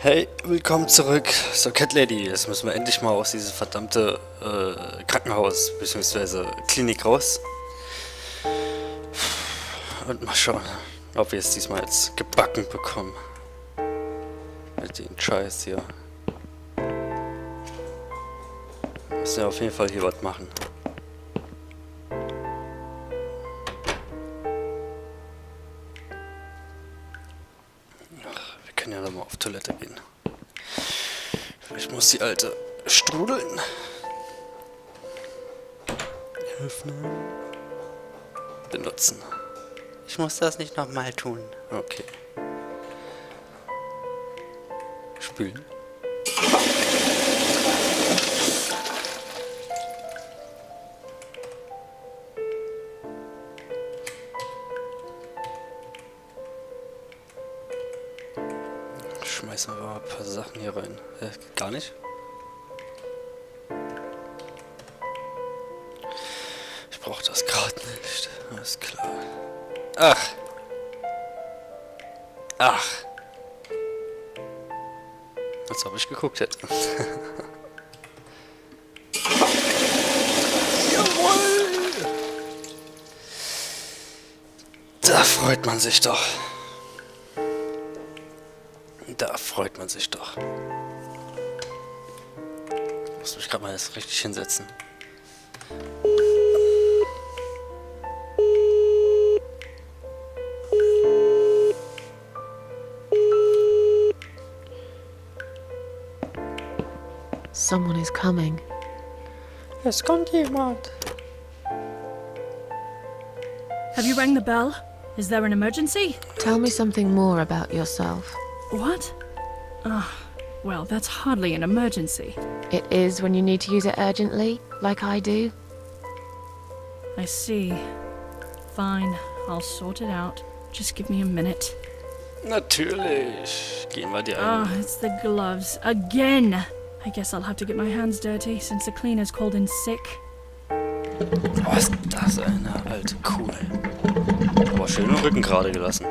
Hey, willkommen zurück. So, Cat Lady, jetzt müssen wir endlich mal aus diesem verdammte Krankenhaus bzw. Klinik raus. Und mal schauen, ob wir es diesmal jetzt gebacken bekommen. Mit dem Scheiß hier. Müssen wir auf jeden Fall hier was machen. Ach, wir können ja noch mal auf Toilette gehen. Ich muss die alte strudeln. Öffnen. Benutzen. Ich muss das nicht nochmal tun. Okay. Spülen. Schmeißen wir mal ein paar Sachen hier rein. Gar nicht. Ich brauche das gerade nicht. Alles klar. Ach. Ach. Als ob ich geguckt hätte. Jawohl! Da freut man sich doch. Da freut man sich doch. Ich muss mich gerade mal jetzt richtig hinsetzen. Someone is coming. Es kommt jemand. Have you rang the bell? Is there an emergency? Tell me something more about yourself. What? Well, that's hardly an emergency. It is when you need to use it urgently, like I do. I see. Fine, I'll sort it out. Just give me a minute. Natürlich. Gehen wir die Ah, ein. it's the gloves. Again! I guess I'll have to get my hands dirty since the cleaner's called in sick. Oh, ist das eine alte Kuh. Aber schön den Rücken gerade gelassen.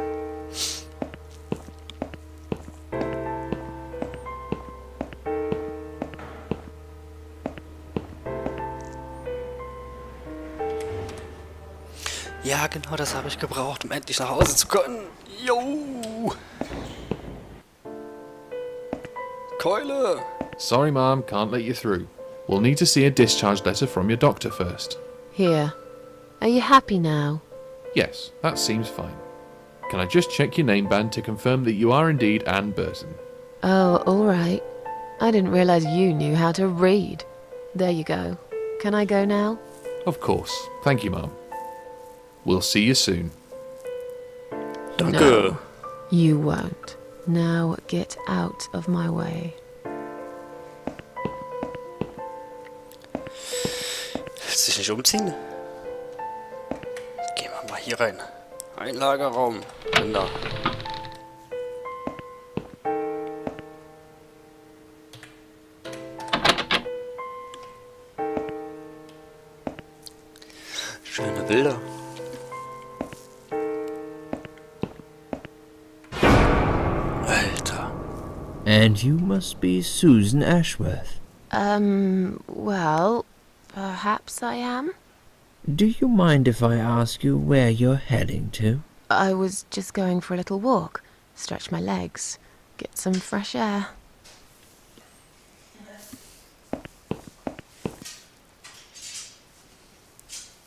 Ja, genau, das habe ich gebraucht, um endlich nach Hause zu können. Jo! Keule! Sorry, Mom, can't let you through. We'll need to see a discharge letter from your doctor first. Here. Are you happy now? Yes, that seems fine. Can I just check your name band to confirm that you are indeed Anne Burton? Oh, all right. I didn't realize you knew how to read. There you go. Can I go now? Of course. Thank you, Mom. We'll see you soon. Danke. No, you won't. Now get out of my way. Willst du dich nicht umziehen? Gehen wir mal hier rein. Ein Lagerraum. Bin da. Schöne Bilder. Alter. And you must be Susan Ashworth. Well, perhaps I am. Do you mind if I ask you where you're heading to? I was just going for a little walk, stretch my legs, get some fresh air.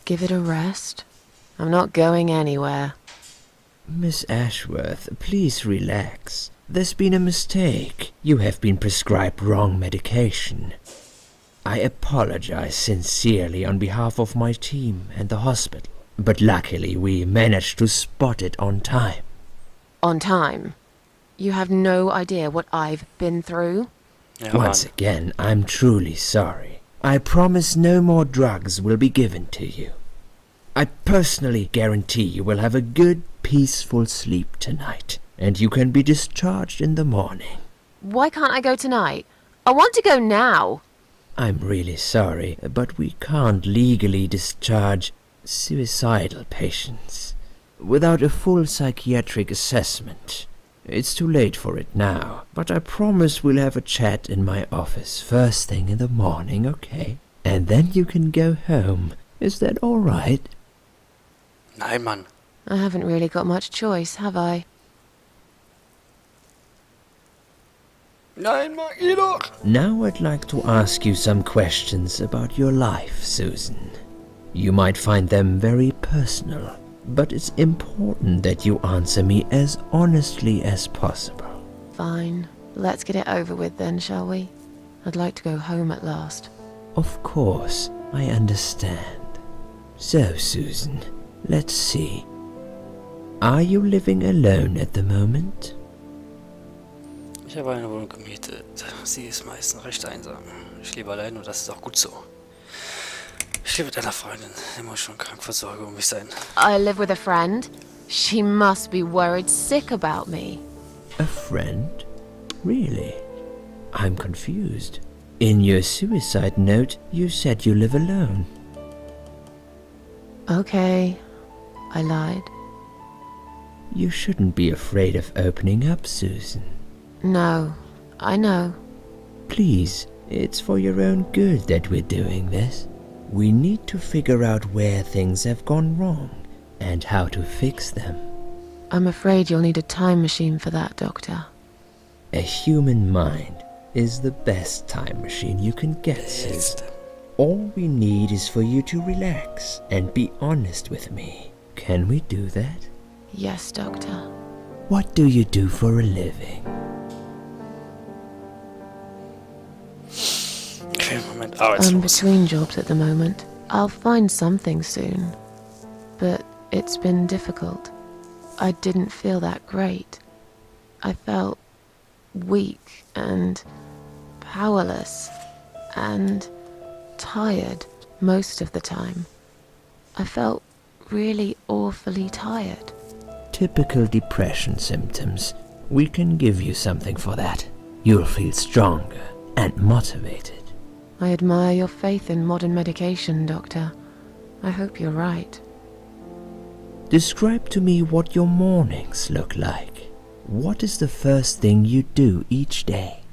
Give it a rest. I'm not going anywhere. Miss Ashworth, please relax. There's been a mistake. You have been prescribed wrong medication. I apologize sincerely on behalf of my team and the hospital, but luckily we managed to spot it on time. On time. You have no idea what I've been through. Ja, Once Mann. again, I'm truly sorry. I promise no more drugs will be given to you. I personally guarantee you will have a good, peaceful sleep tonight, and you can be discharged in the morning. Why can't I go tonight? I want to go now. I'm really sorry, but we can't legally discharge suicidal patients without a full psychiatric assessment. It's too late for it now, but I promise we'll have a chat in my office first thing in the morning, okay? And then you can go home. Is that all right? Nein, Mann. I haven't really got much choice, have I? Nein, mag ich doch. Now I'd like to ask you some questions about your life, Susan. You might find them very personal, but it's important that you answer me as honestly as possible. Fine. Let's get it over with then, shall we? I'd like to go home at last. Of course, I understand. So, Susan, let's see. Are you living alone at the moment? Ich habe eine Wohnung gemietet. Sie ist meistens recht einsam. Ich lebe allein und das ist auch gut so. Ich lebe mit einer Freundin. Die muss schon Krankversorgung um mich sein. I live with a friend. She must be worried sick about me. A friend? Really? I'm confused. In your suicide note, you said you live alone. Okay. I lied. You shouldn't be afraid of opening up, Susan. No. I know. Please, it's for your own good that we're doing this. We need to figure out where things have gone wrong and how to fix them. I'm afraid you'll need a time machine for that, Doctor. A human mind is the best time machine you can get, Susan. All we need is for you to relax and be honest with me. Can we do that? Yes, Doctor. What do you do for a living? Okay, Moment, I'm arbeitslos. between jobs at the moment. I'll find something soon. But it's been difficult. I didn't feel that great. I felt weak and powerless and tired most of the time. I felt really awfully tired. Typical depression symptoms. We can give you something for that. You'll feel stronger and motivated. I admire your faith in modern medication, Doctor. I hope you're right. Describe to me what your mornings look like. What is the first thing you do each day?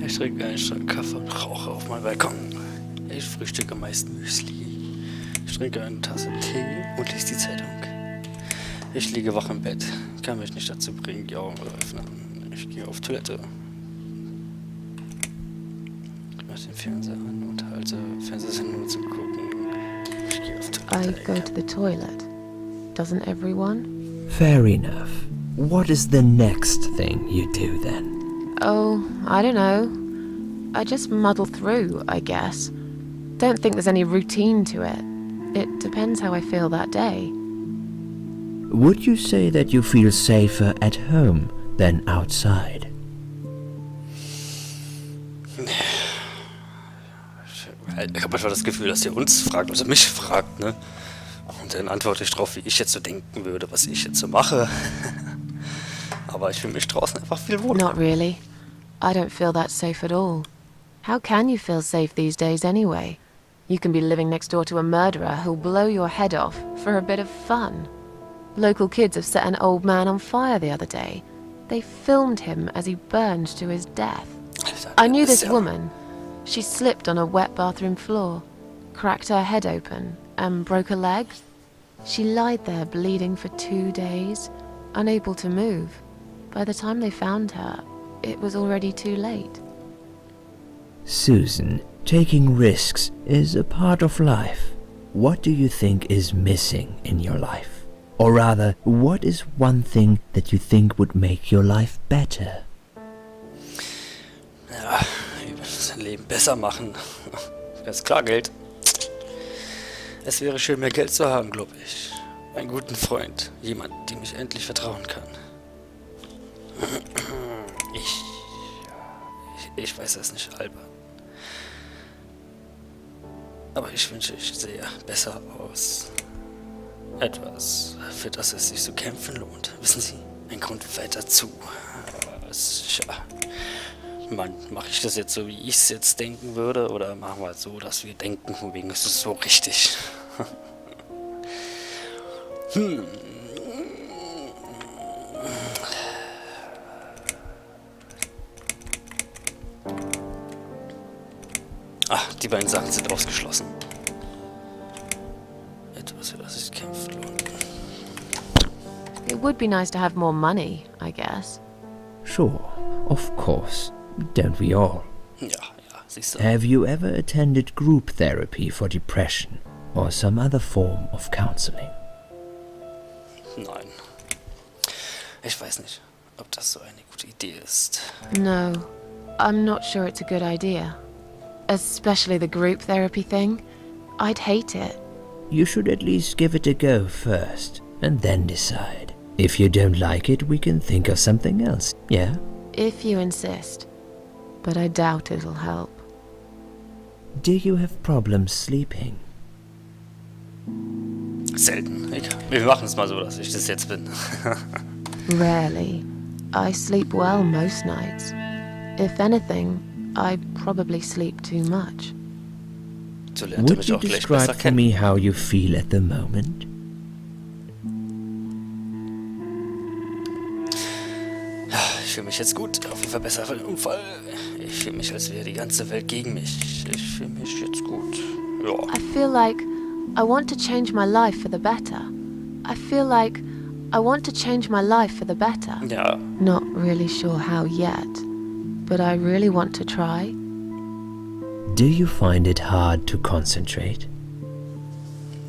Ich trinke einen Schluck Kaffee und rauche auf meinem Balkon. Ich frühstücke meist Müsli. Ich trinke eine Tasse Tee und lese die Zeitung. Ich liege wach im Bett, kann mich nicht dazu bringen, die Augen zu öffnen. Ich gehe auf Toilette. Ich mache den Fernseher an und halte Fernsehsendungen zu gucken. Ich gehe auf I Toilette. go to the toilet. Doesn't everyone? Fair enough. What is the next thing you do then? Oh, I don't know. I just muddle through, I guess. Don't think there's any routine to it. It depends how I feel that day. Would you say that you feel safer at home than outside? Ich habe einfach das Gefühl, dass ihr uns fragt, also mich fragt, ne? Und dann antworte ich drauf, wie ich jetzt so denken würde, was ich jetzt so mache. Aber ich fühle mich draußen einfach viel wohler. Not really. I don't feel that safe at all. How can you feel safe these days anyway? You can be living next door to a murderer who'll blow your head off for a bit of fun. Local kids have set an old man on fire the other day. They filmed him as he burned to his death. I knew this woman. She slipped on a wet bathroom floor, cracked her head open, and broke a leg. She lied there bleeding for 2 days, unable to move. By the time they found her, it was already too late. Susan, taking risks is a part of life. What do you think is missing in your life? Or rather, what is one thing that you think would make your life better? Ja, sein Leben besser machen. Ganz klar, Geld. Es wäre schön, mehr Geld zu haben, glaube ich. Einen guten Freund. Jemand, dem ich endlich vertrauen kann. Ich weiß es nicht, Albert. Aber ich wünsche, ich sehe besser aus. Etwas, für das es sich zu kämpfen lohnt. Wissen Sie, ein Grund weiter zu. Mann, mache ich das jetzt so, wie ich es jetzt denken würde? Oder machen wir es so, dass wir denken, von wegen ist es so richtig? Ah, die beiden Sachen sind ausgeschlossen. Etwas, für das ich kämpfen lohnt. It would be nice to have more money, I guess. Sure, of course. Don't we all? Ja, siehst du. Have you ever attended group therapy for depression or some other form of counseling? Nein. Ich weiß nicht, ob das so eine gute Idee ist. No, I'm not sure it's a good idea. Especially the group therapy thing. I'd hate it. You should at least give it a go first, and then decide. If you don't like it, we can think of something else, yeah? If you insist. But I doubt it'll help. Do you have problems sleeping? Selten. Wir machen es mal so, dass ich das jetzt bin. Rarely. I sleep well most nights. If anything, I probably sleep too much. So lernt er Would mich you auch gleich besser describe for kennen. me how you feel at the moment? Ich fühle mich jetzt gut. Auf jeden Fall besser für den Unfall. Ich fühle mich, als wäre die ganze Welt gegen mich. Ich fühle mich jetzt gut. Ja. I feel like I want to change my life for the better. I feel like I want to change my life for the better. Ja. Not really sure how yet, but I really want to try. Do you find it hard to concentrate?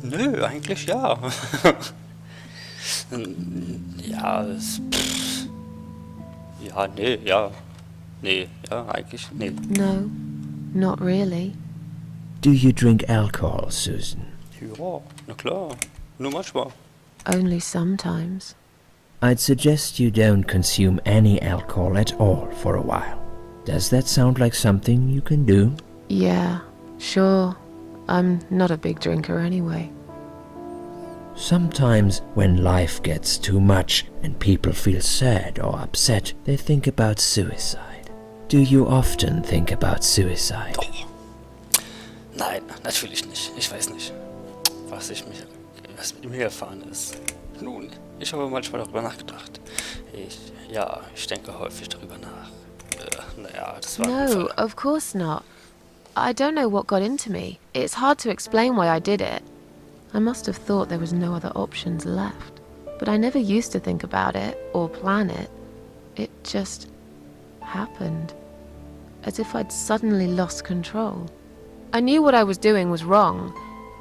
Nö, eigentlich ja. Ja, ja, nee, ja. Nee, ja, eigentlich, nee. No, not really. Do you drink alcohol, Susan? Ja, na klar. Nur manchmal. Only sometimes. I'd suggest you don't consume any alcohol at all for a while. Does that sound like something you can do? Yeah, sure. I'm not a big drinker anyway. Sometimes when life gets too much and people feel sad or upset, they think about suicide. Do you often think about suicide? Doch. Nein, natürlich nicht. Ich weiß nicht, was mit mir erfahren ist. Nun, ich habe manchmal darüber nachgedacht. Ich denke häufig darüber nach. Naja, das war ein No, Unfall. of course not. I don't know what got into me. It's hard to explain why I did it. I must have thought there was no other options left. But I never used to think about it or plan it. It just happened. As if I'd suddenly lost control. I knew what I was doing was wrong,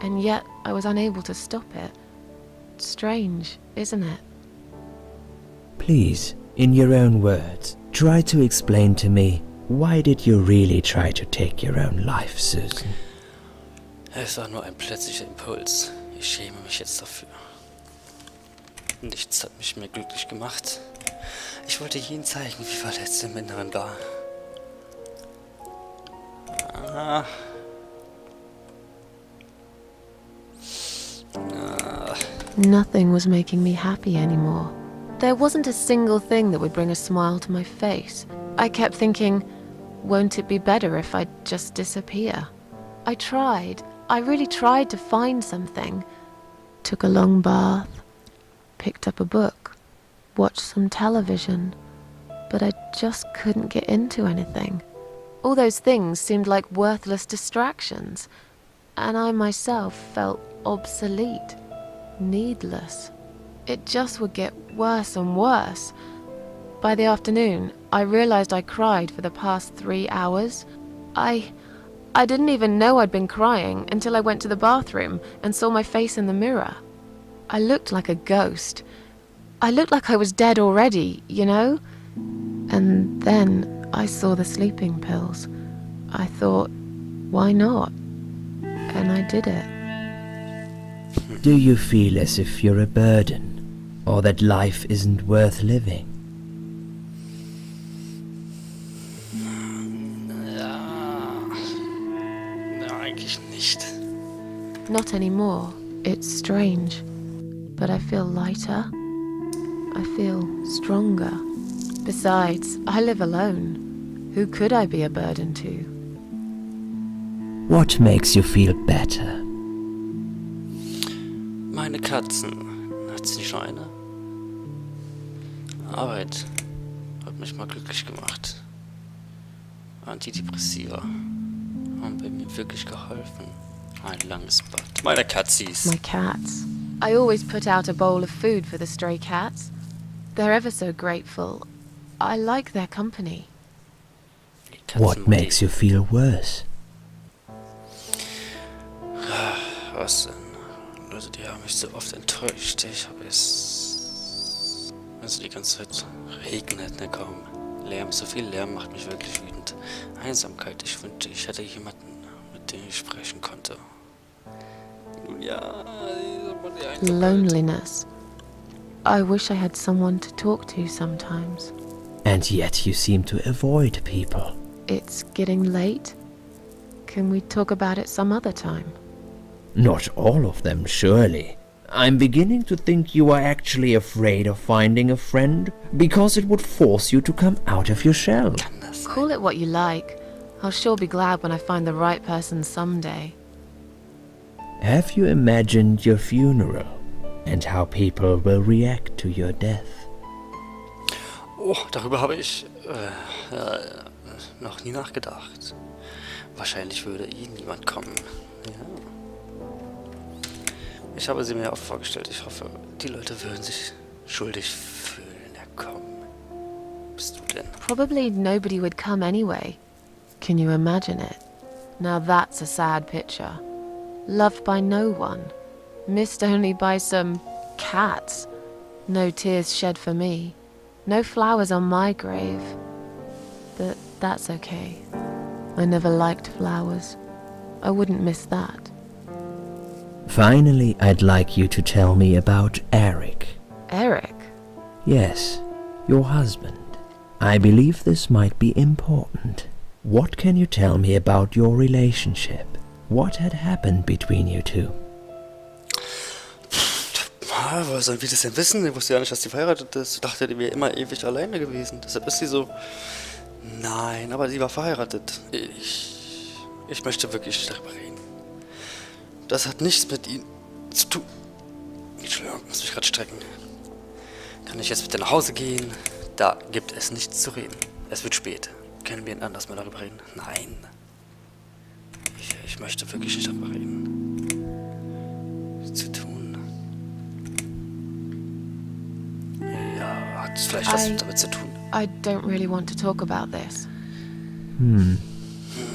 and yet I was unable to stop it. Strange, isn't it? Please, in your own words, try to explain to me, why did you really try to take your own life, Susan? Es war nur ein plötzlicher Impuls. Ich schäme mich jetzt dafür. Nichts hat mich mehr glücklich gemacht. Ich wollte jedem zeigen, wie verletzt im Inneren war. Nothing was making me happy anymore. There wasn't a single thing that would bring a smile to my face. I kept thinking, won't it be better if I just disappear? I tried. I really tried to find something. Took a long bath, picked up a book, watched some television, but I just couldn't get into anything. All those things seemed like worthless distractions, and I myself felt obsolete, needless. It just would get worse and worse. By the afternoon, I realized I cried for the past 3 hours. I didn't even know I'd been crying until I went to the bathroom and saw my face in the mirror. I looked like a ghost. I looked like I was dead already, you know? And then I saw the sleeping pills. I thought, why not? And I did it. Do you feel as if you're a burden, or that life isn't worth living? Eigentlich nicht. Not anymore. It's strange. But I feel lighter. I feel stronger. Besides, I live alone. Who could I be a burden to? What makes you feel better? Meine Katzen. Hat sie schon eine? Arbeit hat mich mal glücklich gemacht. Antidepressiva haben bei mir wirklich geholfen. Ein langes Bad. Meine Katzis. My cats. I always put out a bowl of food for the stray cats. They're ever so grateful. I like their company. What makes you feel worse? Was denn? Also die haben mich so oft enttäuscht. Ich habe es... Also die ganze Zeit regnet, ne, kaum. Lärm, so viel Lärm macht mich wirklich wütend. Einsamkeit, ich wünschte, ich hätte jemanden, mit dem ich sprechen konnte. Ja, die Einsamkeit. Loneliness. I wish I had someone to talk to sometimes. And yet you seem to avoid people. It's getting late. Can we talk about it some other time? Not all of them, surely. I'm beginning to think you are actually afraid of finding a friend, because it would force you to come out of your shell. Kann das sein? Call it what you like. I'll sure be glad when I find the right person someday. Have you imagined your funeral, and how people will react to your death? Oh, darüber habe ich noch nie nachgedacht. Wahrscheinlich würde niemand kommen. Ja. Ich habe sie mir auch vorgestellt. Ich hoffe, die Leute würden sich schuldig fühlen. Ja, komm. Bist du denn? Probably nobody would come anyway. Can you imagine it? Now that's a sad picture. Loved by no one. Missed only by some cats. No tears shed for me. No flowers on my grave. But that's okay. I never liked flowers. I wouldn't miss that. Finally, I'd like you to tell me about Eric. Eric? Yes, your husband. I believe this might be important. What can you tell me about your relationship? What had happened between you two? Woher sollen wir das denn wissen? Ich wusste ja nicht, dass sie verheiratet ist. Ich dachte, die wäre immer ewig alleine gewesen. Deshalb ist sie so... Nein, aber sie war verheiratet. Ich möchte wirklich nicht darüber reden. Das hat nichts mit ihm zu tun. Entschuldigung, muss mich gerade strecken. Kann ich jetzt bitte nach Hause gehen? Da gibt es nichts zu reden. Es wird spät. Können wir anders mal darüber reden? Nein. Ich möchte wirklich nicht darüber reden. Was zu tun? Ja, hat es vielleicht was damit zu tun? I don't really want to talk about this.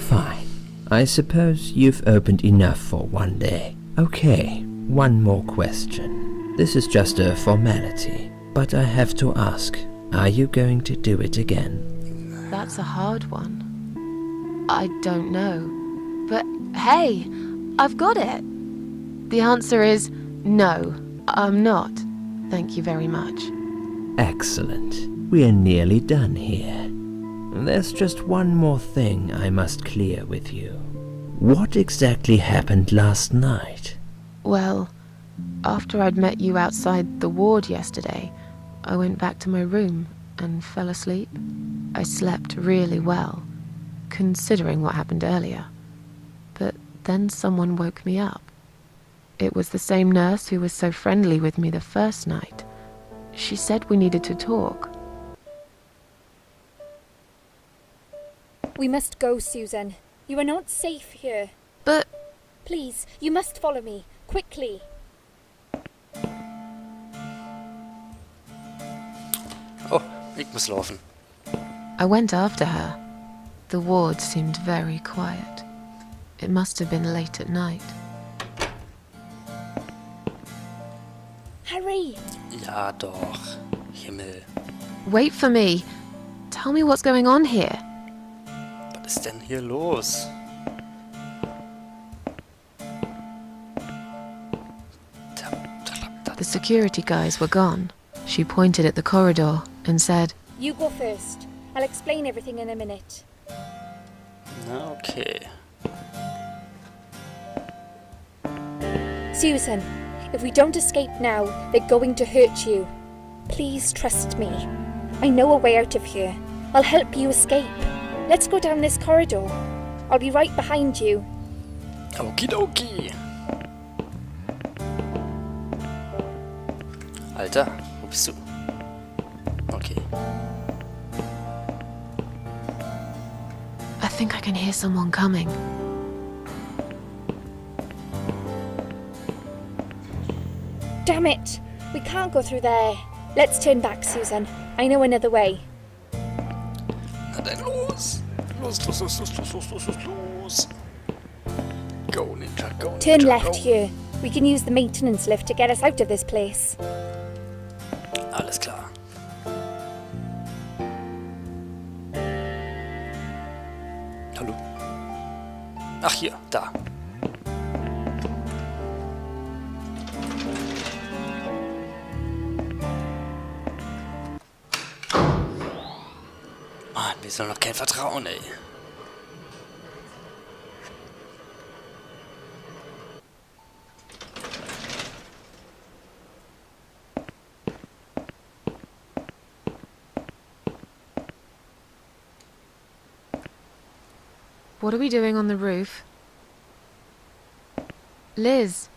Fine. I suppose you've opened enough for one day. Okay, one more question. This is just a formality, but I have to ask, are you going to do it again? That's a hard one. I don't know. But hey, I've got it. The answer is no, I'm not. Thank you very much. Excellent. We're nearly done here. There's just one more thing I must clear with you. What exactly happened last night? Well, after I'd met you outside the ward yesterday, I went back to my room and fell asleep. I slept really well, considering what happened earlier. But then someone woke me up. It was the same nurse who was so friendly with me the first night. She said we needed to talk. We must go, Susan. You are not safe here. But Please, you must follow me. Quickly. Oh, ich muss laufen. I went after her. The ward seemed very quiet. It must have been late at night. Hurry! Ja, doch. Himmel. Wait for me. Tell me what's going on here. Was ist denn hier los? The security guys were gone. She pointed at the corridor and said, You go first. I'll explain everything in a minute. Na, okay. Susan, if we don't escape now, they're going to hurt you. Please trust me. I know a way out of here. I'll help you escape. Let's go down this corridor. I'll be right behind you. Okidoki. Alter, wo bist du? Okay. I think I can hear someone coming. Damn it! We can't go through there. Let's turn back, Susan. I know another way. Na dann los! Los, los, los, los, los, los, los, los, los! Go, Ninja, go, Ninja, Turn left go. here. We can use the maintenance lift to get us out of this place. Alles klar. Hallo? Ach, hier, da. Mann, wir sollen noch kein Vertrauen, ey. What are we doing on the roof? Liz.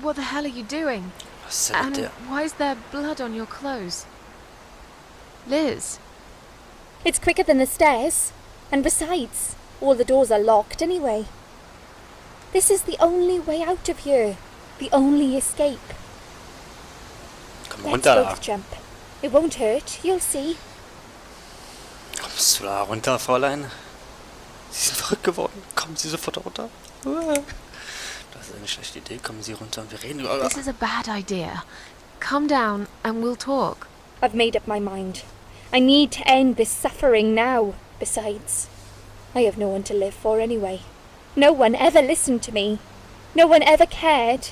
What the hell are you doing? Was ist denn mit And der? why is there blood on your clothes? Liz. It's quicker than the stairs. And besides, all the doors are locked anyway. This is the only way out of here. The only escape. Komm Let's runter da. both jump. It won't hurt, you'll see. Kommst du da runter, Fräulein? Sie sind verrückt geworden. Kommen Sie sofort runter. Das ist eine schlechte Idee. Kommen Sie runter und wir reden über... This is a bad idea. Come down and we'll talk. I've made up my mind. I need to end this suffering now. Besides, I have no one to live for anyway. No one ever listened to me. No one ever cared.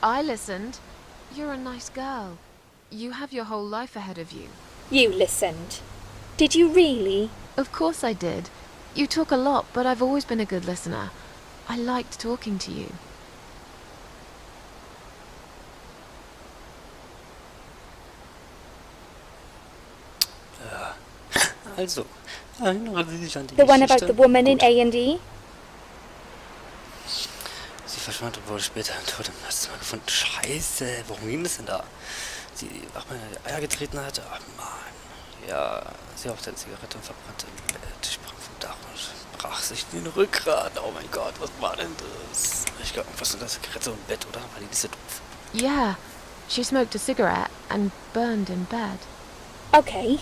I listened. You're a nice girl. You have your whole life ahead of you. You listened. Did you really? Of course I did. You talk a lot, but I've always been a good listener. I liked talking to you. Also, erinnern Sie sich an die The one Geschichte? about the woman in Gut. A&E? Sie verschwand und wurde später tot im letzten Mal gefunden. Scheiße, worum ging es denn da? Sie auch mal in die Eier getreten hatte? Ach Mann. Ja, sie rauchte eine Zigarette und verbrannte im Bett, sprang vom Dach und brach sich in den Rückgrat. Oh mein Gott, was war denn das? Ich glaube, irgendwas mit der Zigarette im Bett, oder? War die nicht so doof? Yeah, she smoked a cigarette and burned in bed. Okay.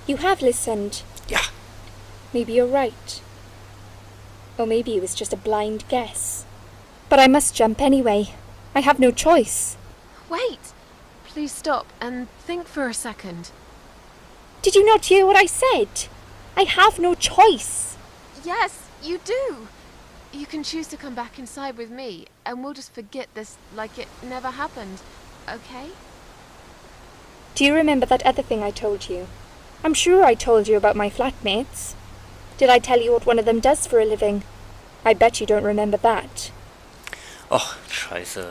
You have listened. Ja, Maybe you're right. Or maybe it was just a blind guess. But I must jump anyway. I have no choice. Wait! Please stop and think for a second. Did you not hear what I said? I have no choice. Yes, you do! You can choose to come back inside with me, and we'll just forget this like it never happened, okay? Do you remember that other thing I told you? I'm sure I told you about my flatmates. Did I tell you what one of them does for a living? I bet you don't remember that. Och, scheiße.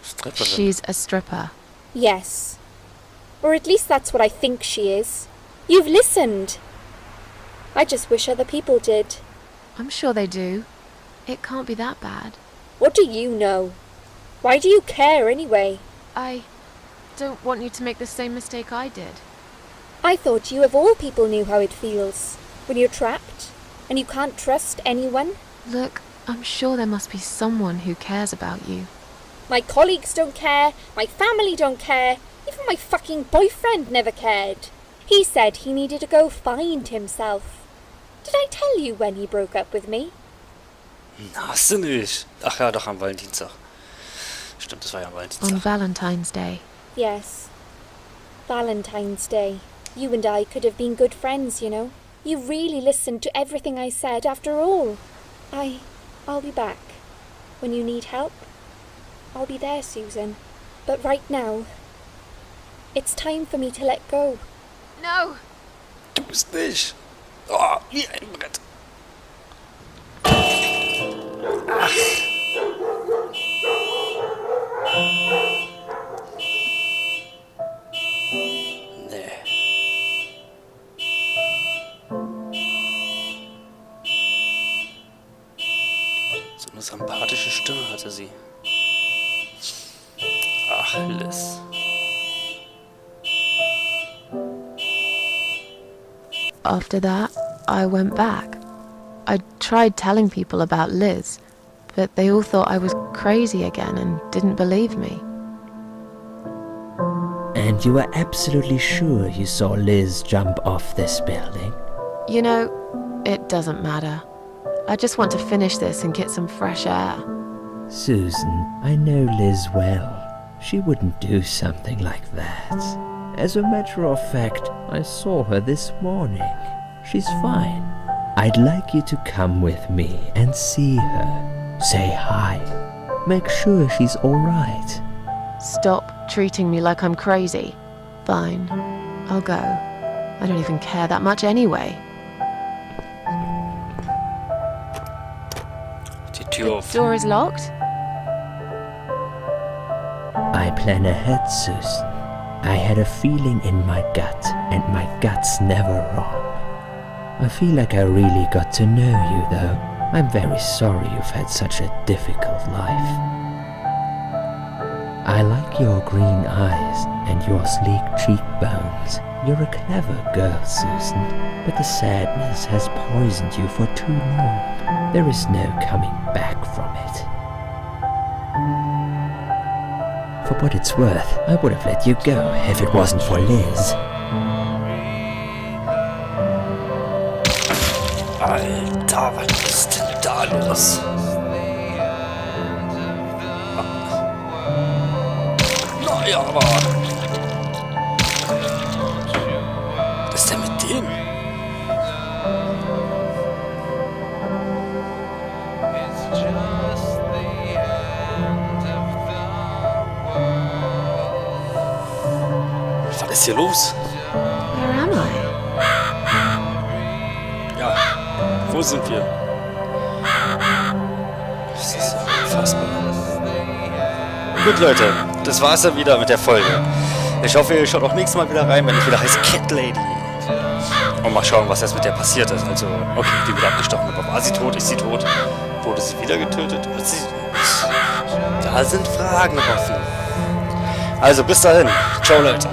Stripperin. She's a stripper. Yes. Or at least that's what I think she is. You've listened. I just wish other people did. I'm sure they do. It can't be that bad. What do you know? Why do you care anyway? I don't want you to make the same mistake I did. I thought you of all people knew how it feels. When you're trapped, and you can't trust anyone. Look, I'm sure there must be someone who cares about you. My colleagues don't care, my family don't care, even my fucking boyfriend never cared. He said he needed to go find himself. Did I tell you when he broke up with me? Na, hast du nicht. Ach ja, doch, am Valentinstag. Stimmt, das war ja am On Valentinstag. Valentine's Day. Yes. Valentine's Day. You and I could have been good friends, you know. You really listened to everything I said after all. I'll be back. When you need help, I'll be there, Susan. But right now, it's time for me to let go. No! Du bist nicht. Oh, wie ein Brett. Nee. So eine sympathische Stimme hatte sie. Ach, Liz. After that, I went back. I tried telling people about Liz, but they all thought I was crazy again and didn't believe me. And you were absolutely sure you saw Liz jump off this building? You know, it doesn't matter. I just want to finish this and get some fresh air. Susan, I know Liz well. She wouldn't do something like that. As a matter of fact, I saw her this morning. She's fine. I'd like you to come with me and see her. Say hi. Make sure she's alright. Stop treating me like I'm crazy. Fine, I'll go. I don't even care that much anyway. Die Tür auf. Door is locked? I plan ahead, Susan. I had a feeling in my gut, and my gut's never wrong. I feel like I really got to know you, though. I'm very sorry you've had such a difficult life. I like your green eyes and your sleek cheekbones. You're a clever girl, Susan, but the sadness has poisoned you for too long. There is no coming back from it. For what it's worth, I would have let you go if it wasn't for Liz. Alter, was ist denn da los? Naja, aber... Was ist denn mit dem? Was ist hier los? Where am I? Ja, wo sind wir? Das ist ja unfassbar. Gut, Leute, das war's dann wieder mit der Folge. Ich hoffe, ihr schaut auch nächstes Mal wieder rein, wenn es wieder heißt Cat Lady. Und mal schauen, was jetzt mit der passiert ist. Also, okay, die wieder abgestochen. Aber war sie tot? Ist sie tot? Wurde sie wieder getötet? Da sind Fragen offen. Also, bis dahin. Ciao, Leute.